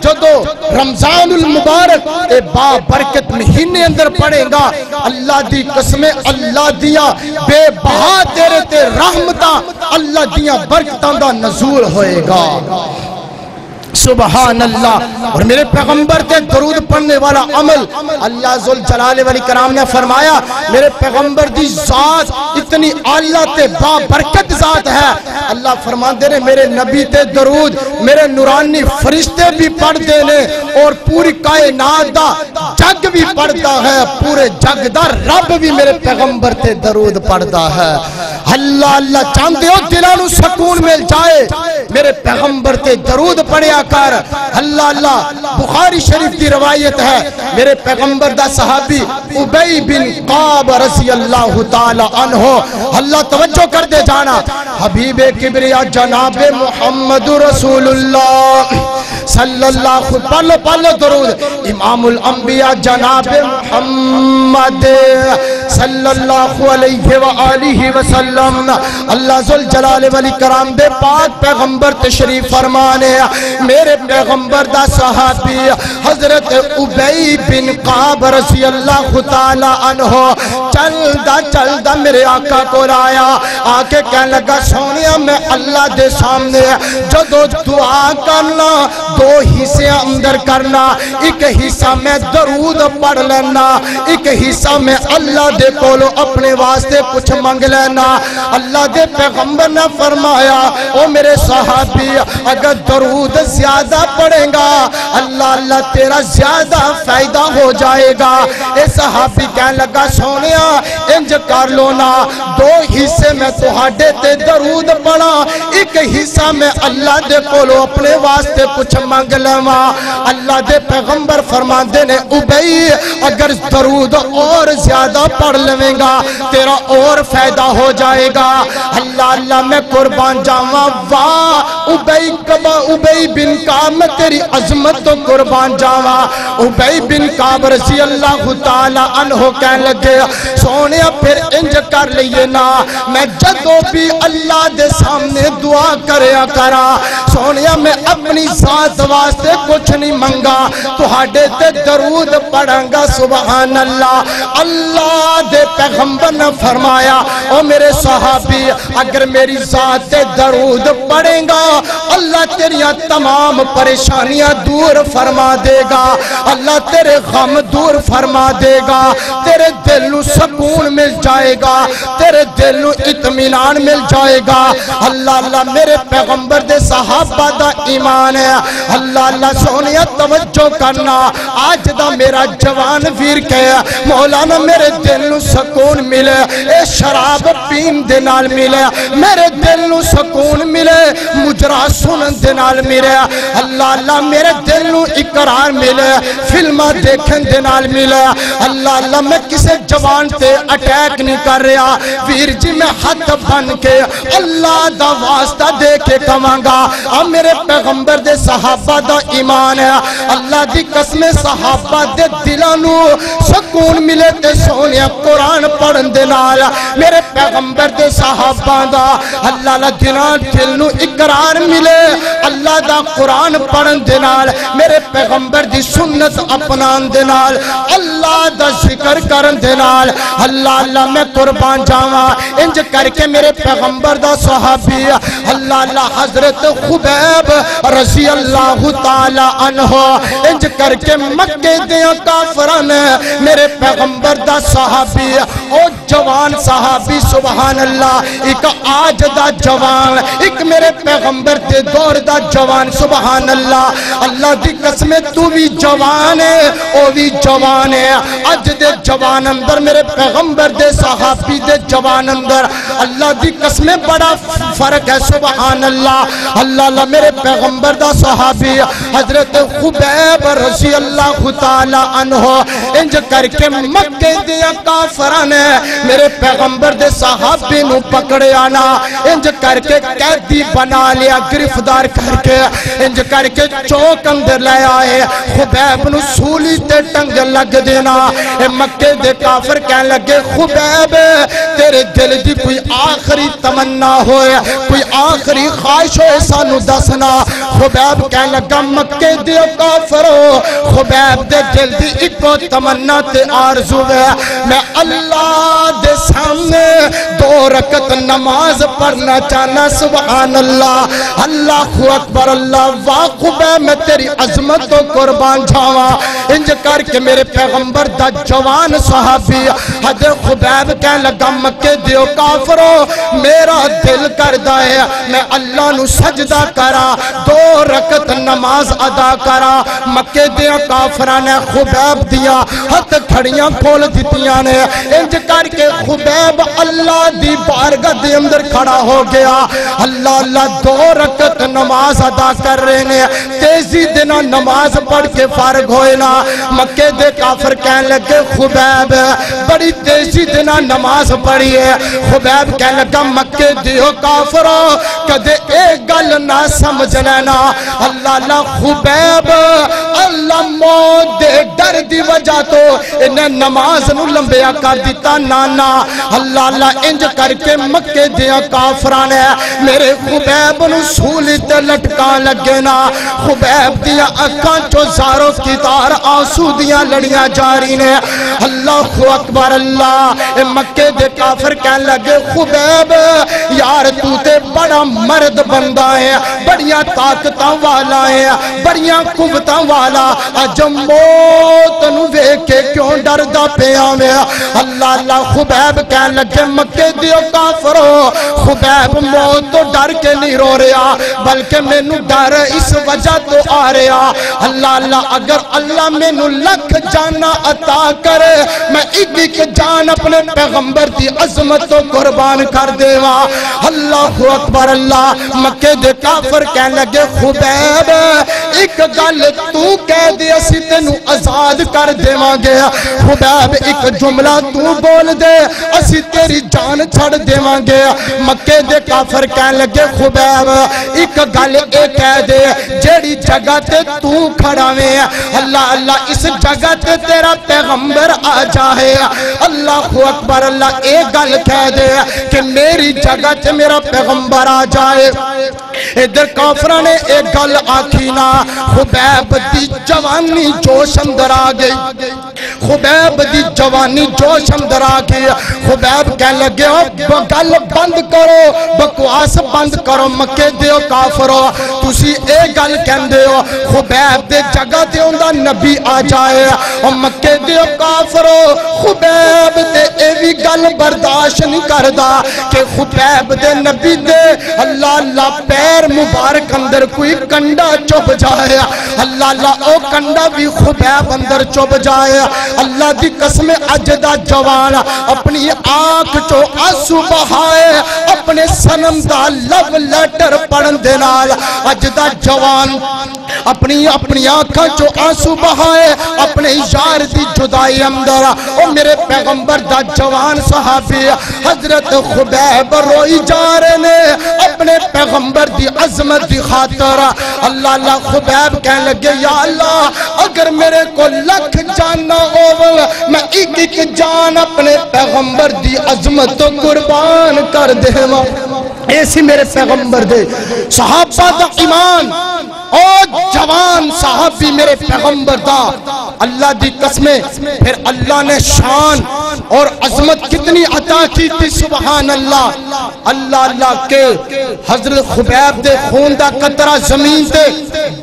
جو دو رمضان المبارک اے با برکت مہینے اندر پڑھے گا اللہ دی قسمیں اللہ دیا بے بہا تیرے تے رحمتہ اللہ دیا برکتاں دا نزول ہوئے گا سبحان اللہ اور میرے پیغمبر تے درود پڑھنے والا عمل اللہ ذل جلال والاکرام نے فرمایا میرے پیغمبر دی ذات اتنی اعلیٰ تے با برکت ذات ہے اللہ فرماندے نے میرے نبی تے درود میرے نورانی فرشتے بھی پڑھ دینے اور پوری کائنات دا جگ بھی پڑھتا ہے پورے جگ دا رب بھی میرے پیغمبر تے درود پڑھتا ہے اللہ اللہ چاندے ہو دلانو سکون مل جائے میرے پیغمبر تے درود پڑھیا کر اللہ اللہ بخاری شریف کی روایت ہے میرے پیغمبر دا صحابی ابی بن قاب رضی اللہ تعالی عنہ اللہ توجہ کر دے جانا حبیب کبریا جناب محمد رسول اللہ صلی اللہ پلو درود امام الانبیاء جناب محمد صلی اللہ علیہ وآلہ وسلم۔ اللہ ذوالجلال والاکرام دے پاک پیغمبر تشریف فرمانے میرے پیغمبر دا صحابی حضرت ابی بن کعب رضی اللہ تعالی عنہ چل دا میرے آقا کو آیا، آکے کہنے لگا سونیا میں اللہ دے سامنے جدو دعا کرنا دو حصے اندر کرنا، ایک حصہ میں درود پڑھ لینا، ایک حصہ میں اللہ دے کولو اپنے واسطے کچھ منگ لینا۔ اللہ دے پیغمبر نے فرمایا او میرے صحابی اگر درود زیادہ پڑھیں گا اللہ تیرا زیادہ فائدہ ہو جائے گا۔ اے صحابی کہنے لگا سونیا انج کر لو نا، دو حصے میں تہاڈے تے درود پڑھا، ایک حصہ میں اللہ دے کولو اپنے واسطے کچھ منگ لواں۔ اللہ دے پیغمبر فرماندے نے ابی اگر درود اور زیادہ پڑھ لویں گا تیرا اور فائدہ ہو جائے گا۔ اللہ میں قربان جاواں، واہ ابی بن کعب میں تیری عظمت تو قربان جاواں۔ ابی بن کعب رضی اللہ تعالی عنہ کہنے لگے سونیا پھر انج کر لئیے نا، میں جدو بھی اللہ دے سامنے دعا کریا کرا سونیا میں اپنی ذات واسطے کچھ نہیں منگا، تہاڈے تے درود پڑھاں گا۔ سبحان اللہ۔ اللہ دے پیغمبر نے فرمایا او میرے صحابی اگر میری ذات تے درود پڑھیں گا اللہ تیریاں تمام پریشانیاں دور فرما دے گا، اللہ تیرے غم دور فرما دے گا، تیرے دل نو سکون مل جائے گا، تیرے دل نو اطمینان مل جائے گا۔ اللہ میرے پیغمبر دے صحابہ دا ایمان ہے۔ اللہ سونیا توجہ کرنا، آج دا میرا جوان ویر کہے مولانا میرے دل نو سکون ملے، اے شراب پین دے نال ملے، میرے دل نو سکون ملے، مجرا سنن دے نال ملے، اللہ میرے دل نو اقرار ملے، فلمہ دیکھن دے نال ملے۔ اللہ میں کسے جوان تے اٹیک نہیں کر رہا ویر جی، میں ہاتھ بن کے اللہ دا واسطہ دے کے کہاں گا میرے پیغمبر دے صحابہ دا ایمان ہے۔ اللہ دی قسم صحابہ دے دلانو سکون ملے تے سونیا قرآن پڑھن دے نال، میرے پیغمبر دے صحابہ دا اللہ دلان دل نو اقرار ملے، اللہ دا قرآن پڑھن دے نال، میرے پیغمبر دی سنت اپنان دے نال، اللہ دا ذکر کرن دے نال۔ اللہ میں قربان جاواں انج کر کے میرے پیغمبر دا صحابی اللہ حضرت خبیب رضی اللہ تعالی عنہ انج کر کے مکے دیاں کافران میرے پیغمبر دا صحابی او جوان صحابی سبحان اللہ، ایک آج دا جوان ایک میرے پیغمبر دے دور دا جوان سبحان اللہ۔ اللہ دی قسم تو بھی جوان ہے او بھی جوان ہے، اج دے جوان اندر میرے پیغمبر دے صحابی دے جوان اندر اللہ دی قسم بڑا فرق ہے سبحان اللہ۔ اللہ میرے پیغمبر دا صحابی حضرت خبیب رضی اللہ تعالی عنہ انج کر کے مکے دیا کافران میرے پیغمبر دے صحابی نو پکڑے آنا، انج کر کے قیدی بنا لیا گرفتار کر کے، انج کر کے چوک اندر لے آئے، خبیب نو سولی تے ٹنگ لگ دینا۔ اے مکے دے کافر کہنے لگے خبیب تیرے دل دی کوئی آخری تمنا ہوئے، کوئی آخری خواہش ہوئے سانو دسنا۔ خبیب کہنے لگا مکے دے کافرو خبیب دے دل دی ایکو تمنا تے آرزو ہے، میں اللہ دے سامنے 2 رکعت نماز پڑھنا چاہنا سبحان اللہ۔ اللہ اکبر اللہ واہ خبیب میں تیری عظمت تو قربان جاواں انج کر کے میرے پیغمبر دا جوان صحابی حضرت خبیب کہنے لگا مکے دیو کافرو میرا دل کردہ ہے میں اللہ نو سجدہ کرا 2 رکعت نماز ادا کرا۔ مکے دیو کافرہ نے خبیب دیا ہاتھ کھڑیاں کھول دیتیاں نے، انج کر کے خبیب اللہ دی بارگاہ دے اندر کھڑا ہو گیا۔ اللہ 2 رکعت نماز ادا کر رہے نے، تیزی دینا نماز پڑھ کے فارغ ہوئے نا۔ مکے دے کافر کہنے لگے خبیب بڑی تیزی دینا نماز پڑھی ہے۔ خبیب کہنے لگا مکے دیو کافروں کدے ایک گل نہ سمجھ لینا، لینا اللہ اللہ خبیب اللہ موت دے ڈر دی وجہ تو انہیں نماز نو لمبیا کر دیتا نانا اللہ اللہ انج کر کے مکے دیا کافران ہے میرے خبیب نو سولی تے لٹکان لگے نا خبیب دیا اکھاں چو زارو کی تار آنسو دیا لڑیاں جاری نے اللہ اکبر اللہ مکے دے کافر کہنے لگے خبیب یار تو تے بڑا مرد بندہ ہے بڑیاں طاقتاں والا ہے بڑیاں قوتاں والا اج موت نو ویکھ کے کیوں ڈردا پیا میں اللہ اللہ خبیب کہنے لگے مکے دیو کافرو خبیب موت تو ڈر کے نہیں رو رہا بلکہ مینوں ڈر اس وجہ تو آ رہا اللہ اللہ اگر اللہ مینوں لکھ جانا عطا کرے میں ایک جان اپنے پیغمبر دی عظمت تو قربان کر دیوا اللہ اکبر اللہ مکے دے کافر کہنے لگے خبیب ایک گل تو کہہ دے اسی تینوں آزاد کر دیواں گے خبیب ایک جملہ تو بول دے اسی تیری جان چھڑ دیواں گے مکے دے کافر کہنے لگے خبیب ایک گل اے کہہ دے جیڑی جگہ تے تو کھڑا میں اللہ اللہ اس جگہ تے تیرا پیغمبر آ جائے اللہ اکبر اللہ ایک گل کہہ دے کہ میری جگہ تے میرا پیغمبر آ جائے ادھر کافرہ نے ایک گل آکھی نا خبیب دی جوانی جوش اندر آ گئی خبیب دی جوانی جوش اندر آ گئی خبیب کہنے لگے گل بند کرو بکواس بند کرو مکے دیو کافرو تسی ایک گل کہن دیو خبیب دے جگہ تے اندہ نبی آ جائے اور مکے دیو کافرو خبیب دے ایوی گل برداشت نہیں کردہ کہ خبیب دے نبی دے اللہ اللہ پیر مبارک اندر کوئی کنڈا چوب جائے اللہ اللہ او کنڈا بھی خبیب اندر چوب جائے اللہ دی قسم اجدہ جوان اپنی آنکھ چو آنسو بہائے اپنے سنم دا لو لیٹر پڑھن دینال اجدہ جوان اپنی آنکھاں چو آنسو بہائے اپنے یار دی جدائی اندر او میرے پیغمبر دا جوان صحابی حضرت خبیب روئی جا رہے نے اپنے پیغمبر دی عظمت دی خاطر اللہ اللہ خبیب کہنے لگے یا اللہ اگر میرے کو لکھ جاننا ہوگا میں ایک جان اپنے پیغمبر دی عظمت تو قربان کر دے ایسی میرے پیغمبر دے صحابہ دا ایمان اور جوان صحابی میرے پیغمبر دا اللہ دی قسمیں پھر اللہ نے شان اور عظمت کتنی عطا کی تھی سبحان اللہ اللہ اللہ کے حضرت خبیب دے خون دا قطرہ زمین تے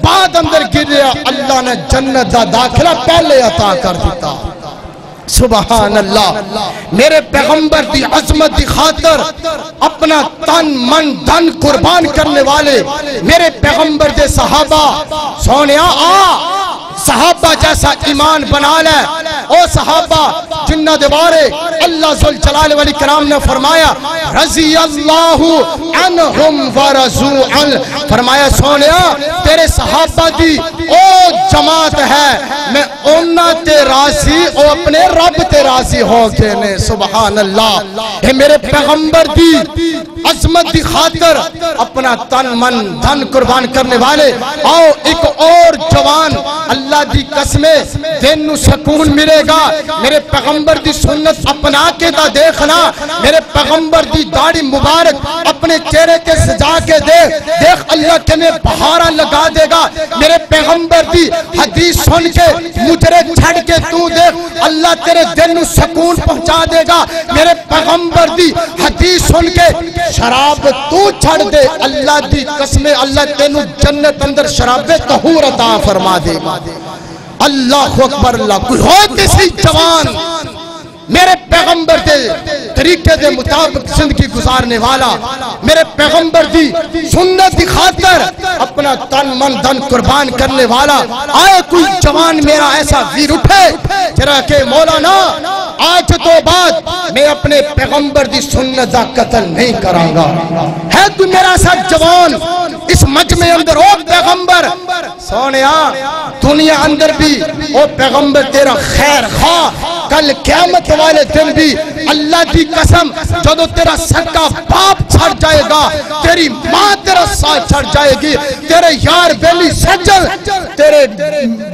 بعد اندر گریا اللہ نے جنت دا داخلہ پہلے عطا کر دیتا سبحان اللہ میرے پیغمبر دی عظمت دی خاطر اپنا تن من دھن قربان کرنے والے میرے پیغمبر دے صحابہ سونیا صحابہ جیسا ایمان بنا لے او صحابہ جنہ دے بارے اللہ ذو الجلال والاکرام نے فرمایا رضی اللہ عنہم ورضوا عنہ فرمایا سونیا تیرے صحابہ دی او جماعت ہے میں اونا تے راضی او اپنے رب تے راضی ہو کے نے سبحان اللہ اے میرے پیغمبر دی عظمت دی خاطر اپنا تن من دھن قربان کرنے والے آؤ ایک اور جوان اللہ دی قسمیں دن نو سکون ملے گا میرے پیغمبر دی سنت اپنا کے دا دیکھنا میرے پیغمبر دی داڑھی مبارک اپنے چہرے کے سجا کے دیکھ اللہ کے میں بہارا لگا دے گا میرے پیغمبر دی حدیث سن کے مجرے چھڑ کے تو دیکھ اللہ تیرے دل نو سکون پہنچا دے گا میرے پیغمبر دی حدیث سن کے شراب تو چھڑ دے اللہ دی قسمیں اللہ تینو جنت اندر شراب طہور عطا فرما دے گا اللہ اکبر اللہ کوئی ہوتے سی جوان میرے پیغمبر دے طریقے دے مطابق زندگی گزارنے والا میرے پیغمبر دی سنت دی خاطر اپنا تن من دھن قربان کرنے والا آئے کوئی جوان میرا ایسا ویر اٹھے جرا کہ مولانا آج تو بعد میں اپنے پیغمبر دی سنت دا قتل نہیں کراں گا ہے کوئی میرا ایسا جوان اس مجمع اندر او پیغمبر سونیا دنیا اندر بھی او پیغمبر تیرا خیر خواہ کل قیامت والے دن بھی اللہ دی قسم جدو تیرا سکا باپ چھڑ جائے گا، تیری ماں تیرا ساتھ چھڑ جائے گی، تیرے یار بیلی سجل، تیرے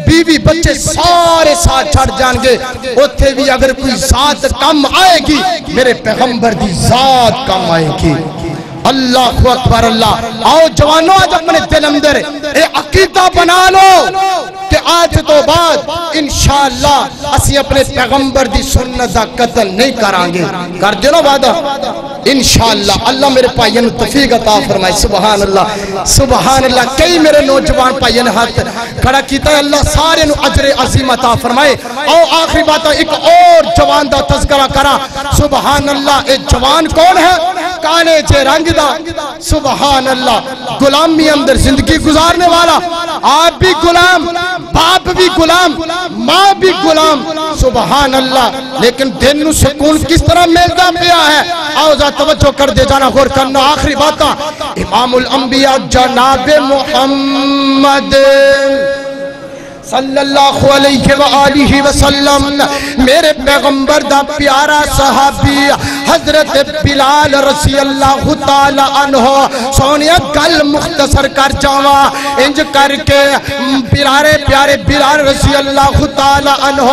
بیوی بچے سارے ساتھ چھڑ جائیں گے، اتھے بھی اگر کوئی ذات کم آئے گی میرے پیغمبر دی ذات کم آئے گی۔ اللہ اکبر اللہ۔ آؤ جوانوں آج اپنے دل اندر اے عقیدہ بنا لو کہ آج تو بعد انشاءاللہ اسی اپنے پیغمبر دی سنت دا قتل نہیں کرانگے، کر دینا وعدہ انشاءاللہ۔ اللہ میرے پائین توفیق عطا فرمائے، سبحان اللہ سبحان اللہ۔ کئی میرے نوجوان پائین ہاتھ کھڑا کیتا ہے، اللہ سارے نو اجر عظیم عطا فرمائے۔ آؤ آخری بات ایک اور جوان دا تذکرہ کرا، سبحان اللہ۔ اے جوان کون ہے؟ کالے جے رنگ دا، سبحان اللہ، غلامی اندر زندگی گزارنے والا، آپ بھی غلام، باپ بھی غلام، ماں بھی غلام، سبحان اللہ، لیکن دل نو سکون کس طرح ملتا پیا ہے۔ آؤ ذرا توجہ کر دے جانا، غور کرنا۔ آخری بات امام الانبیاء جناب محمد صلی اللہ علیہ وآلہ وسلم، میرے پیغمبر دا پیارا صحابی حضرت بلال رضی اللہ تعالی عنہ، سونیا گل مختصر کر جاواں انج کر کے پیارے بلال رضی اللہ تعالی عنہ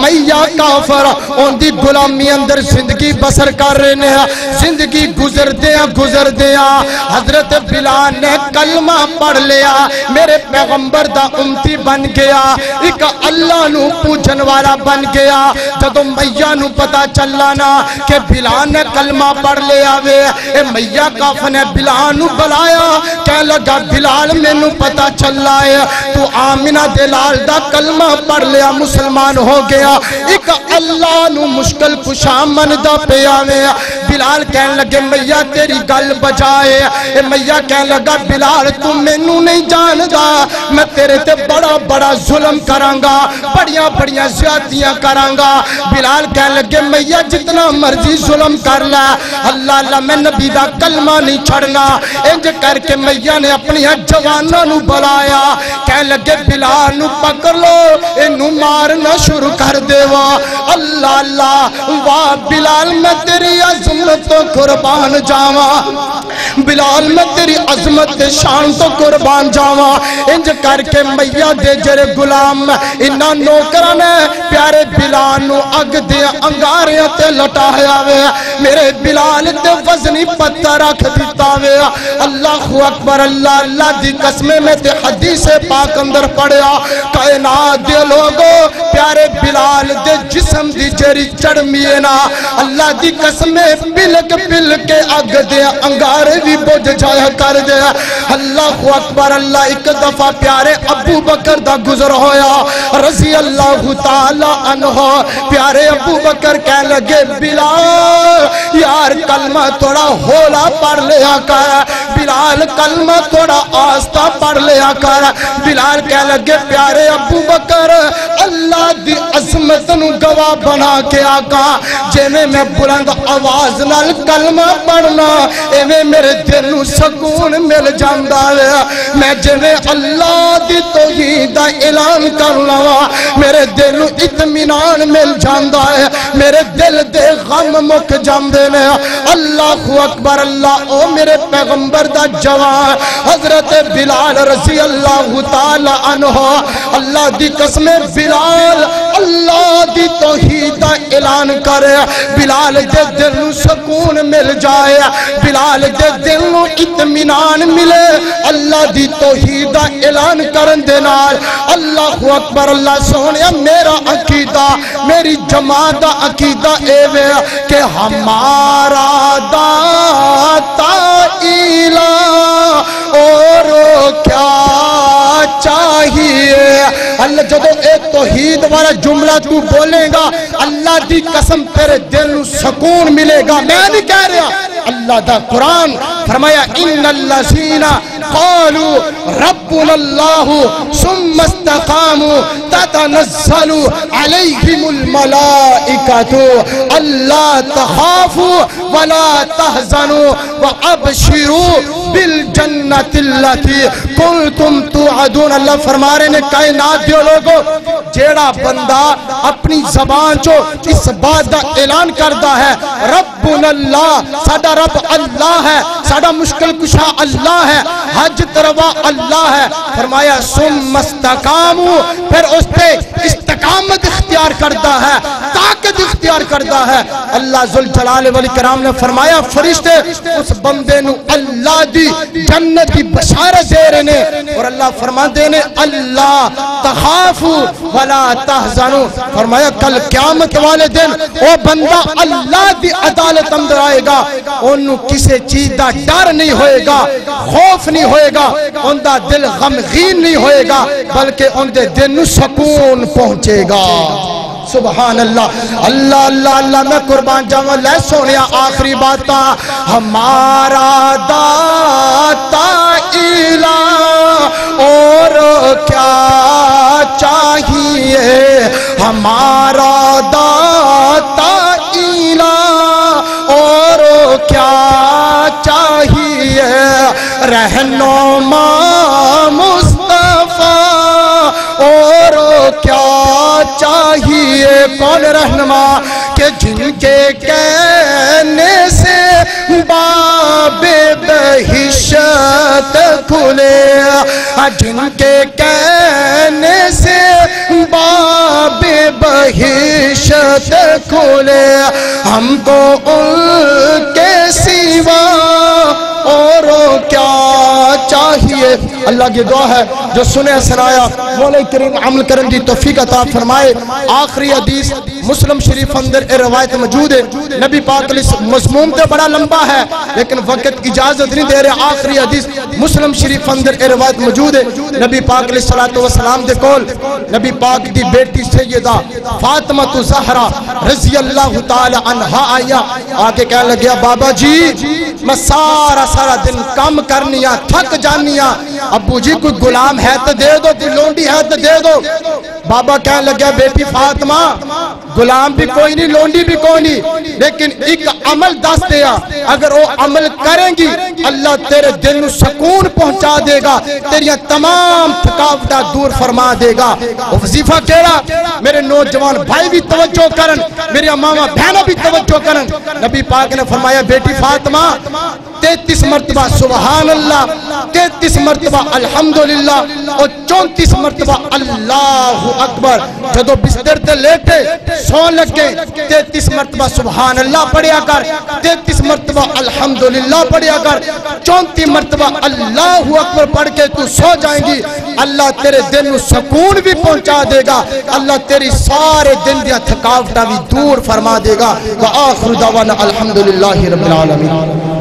میاں کافر ان دی غلامی اندر زندگی بسر کر رہے ہیں، زندگی گزر دیا حضرت بلال نے کلمہ پڑھ لیا، میرے پیغمبر دا امتی بن گیا، ایک اللہ نو پوچھن والا بن گیا۔ جدو میاں نو پتا چلانا کہ بلال نے کلمہ پڑھ لیا وے، اے میاں کافر نے بلال نو بلایا، کہنے لگا بلال میں نو پتا چلا ہے تو آمینہ دلال دا کلمہ پڑھ لیا، مسلمان ہو گیا۔ ایک اللہ نو مشکل کشا من دا پیا وے۔ بلال کہنے لگے میاں تیری گل بجائے، اے میاں کہنے لگا بلال تو میں نو نہیں جان دا، میں تیرے تے بڑا ظلم کرانگا، بڑیاں زیادتیاں کرانگا۔ بلال کہنے لگے میاں جتنا مرضی ظلم کر لے، اللہ میں نبی دا کلمہ نہیں چھڑنا۔ انج کر کے میاں نے اپنی جوانوں نو بلایا، کہنے لگے بلال نو پکڑ لو، انو مارنا شروع کر دے وا۔ اللہ واہ بلال میں تیری عظمت تو قربان جاواں، بلال میں تیری عظمت شان تو قربان جاواں۔ انج کر کے میاں دے جرے غلام انہاں نوکراں پیارے بلال نو اگ دے انگاریاں تے لٹایا وے، میرے بلال تے وزنی پتھر رکھ دیتا وے۔ اللہ اکبر اللہ دی قسم میں تے حدیث پاک اندر پڑھیا، کائنات دے لوگو پیارے بلال دے جسم دی جری چڑمی نا، اللہ دی قسم بلک کے اگ دے انگارے بھی بجھ جایا کر دے۔ اللہ اکبر اللہ۔ ایک دفعہ پیارے ابو بکر دا گزر ہویا رضی اللہ تعالی عنہ، پیارے ابو بکر کہنے لگے بلال یار کلمہ تھوڑا ہولا پڑھ لیا کر، بلال کلمہ تھوڑا آستہ پڑھ لیا کر۔ بلال کہنے لگے پیارے ابو بکر اللہ دی عظمت نو گواہ بنا کے آقا جے میں بلند آواز نال کلمہ پڑھنا ایویں میرے دل نو سکون مل جاندا ہے، میں جے اللہ دی توحید دا اعلان کرنا میرے دل نو اطمینان مل جاندا ہے، میرے دل دے غم مک جاندے نے۔ اللہ اکبر اللہ۔ او میرے پیغمبر دا جوان حضرت بلال رضی اللہ تعالی عنہ، اللہ دی قسم بلال اللہ دی توحید دا اعلان کرے، بلال دے دل نو سکون مل جائے، بلال دے دل نو اطمینان ملے اللہ دی توحید دا اعلان کرن دے نال۔ اللہ اکبر اللہ۔ سونیا میرا عقیدہ میری جماعت دا عقیدہ اے وے کہ ہمارا داتا الہ اور کیا چاہیے۔ اللہ جدو ایک توحید والا جملہ تو بولے گا اللہ دی قسم تیرے دل نو سکون ملے گا۔ میں نہیں کہہ رہا، اللہ دا قرآن فرمایا ان الذین قالوا ربنا اللہ ثم استقاموا تتنزل علیہم الملائکۃ الا تخافوا ولا تحزنوا وابشروا بالجنت التی کنتم توعدون. اللہ فرما رہے نے کائنات دیو لوگو جیڑا بندہ اپنی زبان چو اس بات دا اعلان کردا ہے ربنا اللہ, ساڈا رب اللہ ہے, ساڈا مشکل کشا اللہ ہے, حاجت روا اللہ ہے, فرمایا ثم استقاموا, پھر اس پہ استقامت اختیار کرتا ہے, طاقت اختیار کرتا ہے. اللہ ذوالجلال والاکرام نے فرمایا فرشتے اس بندے نو اللہ دی جنت کی بشارت دے رہے نے, اور اللہ فرما دے نے اللہ تخافوا ولا تحزنوا. فرمایا کل قیامت والے دن وہ بندہ اللہ دی عدالت اندر آئے گا, انہوں کسی چیز دا ڈر نہیں ہوئے گا, خوف نہیں ہوئے گا, ان دا دل غمگین نہیں ہوئے گا, بلکہ ان دے دل نو سکون پہنچے گا. سبحان اللہ. اللہ اللہ اللہ میں قربان جاؤں. لے سونیا آخری بات ہمارا داتا الہ اور کیا چاہیے, ہمارا داتا الہ اور کیا چاہیے, رہنما مصطفیٰ اور کیا چاہیے. کون رہنما کہ جن کے کہنے سے باب بہشت کھلے, جن کے کہنے سے باب بہشت کھلے, ہم کو ان کے سوا اور کیا چاہیے. اللہ کی دعا ہے جو سنے سنایا مولا کریم عمل کرن دی توفیق عطا فرمائے. آخری حدیث مسلم شریف اندر روایت موجود ہے, نبی پاک علیہ مضمون تے بڑا لمبا ہے لیکن وقت اجازت نہیں دے رہے. آخری حدیث مسلم شریف اندر روایت موجود ہے, نبی پاک علیہ السلام دے کول نبی پاک دی بیٹی سیدہ فاطمہ زہرا رضی اللہ تعالی عنہا آیا, آکے کہنے لگیا بابا جی میں سارا دن کام کرنیا تھک جانیا, ابو جی کوئی غلام ہے تو دے دو, کوئی لونڈی ہے تو دے دو. بابا کہنے لگیا بیٹی فاطمہ غلام بھی کوئی نہیں لونڈی بھی کوئی نہیں, لیکن ایک عمل دس دیا, اگر وہ عمل کریں گی اللہ تیرے دل نو سکون پہنچا دے گا, تیری تمام تھکاوٹاں دور فرما دے گا. وہ وظیفہ کہڑا میرے نوجوان بھائی بھی توجہ کرن, میری ماما بہنوں بھی توجہ کرن. نبی پاک نے فرمایا بیٹی فاطمہ 33 مرتبہ سبحان اللہ, 33 مرتبہ الحمدللہ اور 34 مرتبہ اللہ اکبر. جدو بستر تے لیٹے سون لگے 33 مرتبہ سبحان اللہ پڑھیا کر, 33 مرتبہ الحمدللہ پڑھیا کر, 34 مرتبہ اللہ اکبر پڑھ کے تو سو جائیں گی. اللہ تیرے دل نو سکون بھی پہنچا دے گا, اللہ تیری سارے دل دیا تھکاوٹاں بھی دور فرما دے گا. وآخر دعوانا الحمدللہ رب العالمین.